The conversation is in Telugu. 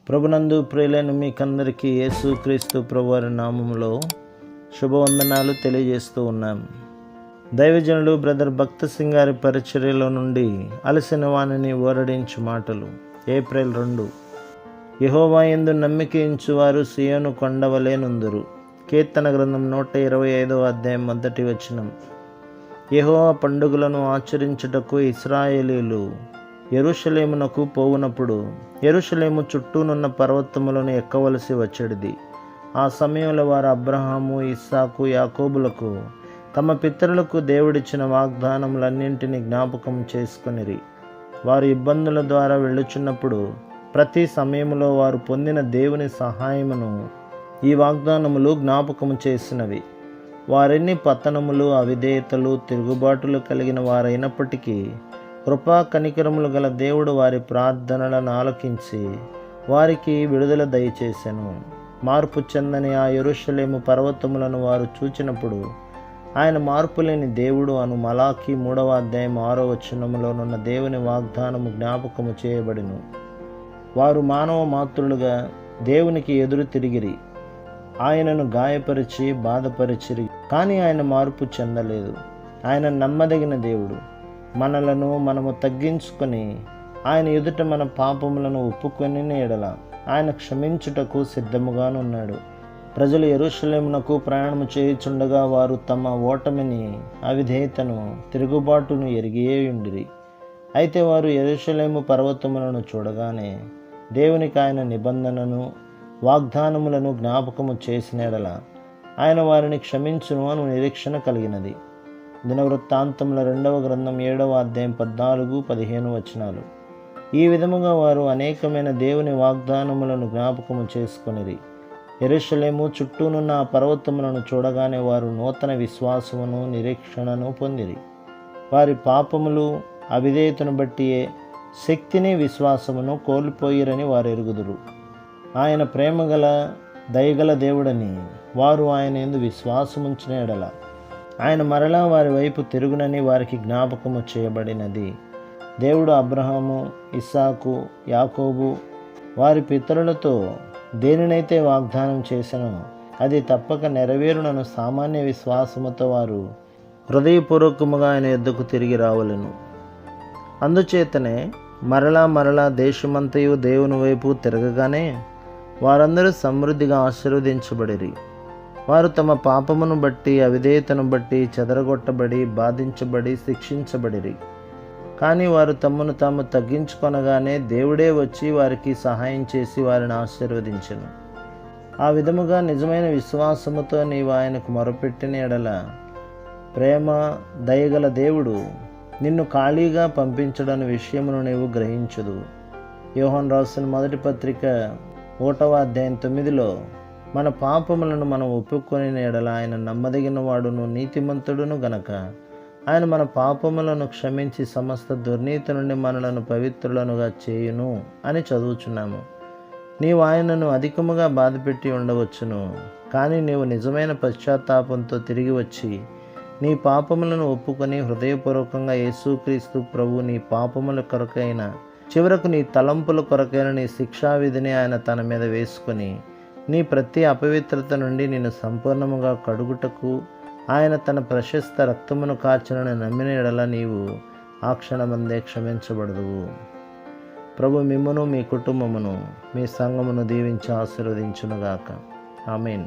ప్రభునందు ప్రియులైన మీకందరికీ యేసుక్రీస్తు ప్రభువారి నామములో శుభవందనాలు తెలియజేస్తూ ఉన్నాం. దైవజనులు బ్రదర్ భక్త సింగ్ గారి పరిచర్యలో నుండి అలసిన వానిని ఓరడించు మాటలు. ఏప్రిల్ 2. యెహోవా యందు నమ్మిక ఉంచువారు సియోను కొండవలే నుందురు. కీర్తన గ్రంథం 125వ అధ్యాయం 1వ వచనం. యెహోవా పండుగలను ఆచరించుటకు ఇశ్రాయేలీయులు యెరూషలేమునకు పోవునప్పుడు యెరూషలేము చుట్టూనున్న పర్వతములను ఎక్కవలసి వచ్చేది. ఆ సమయంలో వారు అబ్రహాము, ఇస్సాకు, యాకోబులకు తమ పితరులకు దేవుడిచ్చిన వాగ్దానములన్నింటినీ జ్ఞాపకం చేసుకొనిరి. వారు ఇబ్బందుల ద్వారా వెళ్ళుచున్నప్పుడు ప్రతి సమయంలో వారు పొందిన దేవుని సహాయమును ఈ వాగ్దానములు జ్ఞాపకము చేసినవి. వారెన్ని పతనములు, అవిధేయతలు, తిరుగుబాటులు కలిగిన వారైనప్పటికీ కృపా కనికరములు గల దేవుడు వారి ప్రార్థనలను ఆలకించి వారికి విడుదల దయచేసెను. మార్పు చెందని ఆ యెరూషలేము పర్వతములను వారు చూచినప్పుడు ఆయన మార్పులేని దేవుడు అను మలాకి 3వ అధ్యాయం 6వ వచనములోనున్న దేవుని వాగ్దానము జ్ఞాపకము చేయబడిను. వారు మానవ మాతృలుగా దేవునికి ఎదురు తిరిగిరి, ఆయనను గాయపరిచి బాధపరిచిరి, కానీ ఆయన మార్పు చెందలేదు. ఆయన నమ్మదగిన దేవుడు. మనము తగ్గించుకొని ఆయన ఎదుట మన పాపములను ఒప్పుకొని ఎడల ఆయన క్షమించుటకు సిద్ధముగానున్నాడు. ప్రజలు యెరూషలేమునకు ప్రయాణము చేయుచుండగా వారు తమ ఓటమిని, అవిధేయతను, తిరుగుబాటును ఎరిగియే ఉండిరి. అయితే వారు యెరూషలేము పర్వతములను చూడగానే దేవునికి ఆయన నిబంధనను, వాగ్దానములను జ్ఞాపకము చేసిన ఎడల ఆయన వారిని క్షమించును అను నిరీక్షణ కలిగినది. దినవృత్తాంతముల 2వ గ్రంథం 7వ అధ్యాయం 14-15 వచనాలు. ఈ విధముగా వారు అనేకమైన దేవుని వాగ్దానములను జ్ఞాపకము చేసుకొనిరి. యెరూషలేము చుట్టూనున్న ఆ పర్వతములను చూడగానే వారు నూతన విశ్వాసమును, నిరీక్షణను పొందిరి. వారి పాపములు, అవిధేయతను బట్టియే శక్తిని, విశ్వాసమును కోల్పోయిరని వారు ఎరుగుదురు. ఆయన ప్రేమగల, దయగల దేవుడని వారు ఆయన యందు విశ్వాసముంచిన ఎడల ఆయన మరలా వారి వైపు తిరుగునని వారికి జ్ఞాపకము చేయబడినది. దేవుడు అబ్రహాము, ఇస్సాకు, యాకోబు వారి పితరులతో దేనినైతే వాగ్దానం చేసెనో అది తప్పక నెరవేరునను సామాన్య విశ్వాసముతో వారు హృదయపూర్వకముగా ఆయన యొద్దకు తిరిగి రావలెను. అందుచేతనే మరలా దేశమంతయు దేవుని వైపు తిరగగానే వారందరూ సమృద్ధిగా ఆశీర్వదించబడిరి. వారు తమ పాపమును బట్టి, అవిధేయతను బట్టి చెదరగొట్టబడి, బాధించబడి, శిక్షించబడిరి. కానీ వారు తమను తాము తగ్గించుకొనగానే దేవుడే వచ్చి వారికి సహాయం చేసి వారిని ఆశీర్వదించెను. ఆ విధముగా నిజమైన విశ్వాసముతో నీవు ఆయనకు మొరపెట్టిన ఎడల ప్రేమ, దయగల దేవుడు నిన్ను ఖాళీగా పంపించడని విషయమును నీవు గ్రహించుదు. యోహాను రాసిన మొదటి పత్రిక 1వ అధ్యాయం 9లో మన పాపములను మనం ఒప్పుకొని ఎడల ఆయన నమ్మదగిన వాడును, నీతిమంతుడును గనక ఆయన మన పాపములను క్షమించి సమస్త దుర్నీతి నుండి మనలను పవిత్రులనుగా చేయును అని చదువుచున్నాము. నీవు ఆయనను అధికముగా బాధపెట్టి ఉండవచ్చును, కానీ నీవు నిజమైన పశ్చాత్తాపంతో తిరిగి వచ్చి నీ పాపములను ఒప్పుకొని హృదయపూర్వకంగా యేసుక్రీస్తు ప్రభు నీ పాపముల కొరకైన, చివరకు నీ తలంపుల కొరకైన నీ శిక్షావిధిని ఆయన తన మీద వేసుకొని నీ ప్రతి అపవిత్రత నుండి నిన్ను సంపూర్ణముగా కడుగుటకు ఆయన తన ప్రశస్త రక్తమును కార్చనని నమ్మిన ఎడల నీవు ఆ క్షణమందే క్షమించబడదువు. ప్రభు మిమ్మును, మీ కుటుంబమును, మీ సంఘమును దీవించి ఆశీర్వదించునుగాక. ఆమేన్.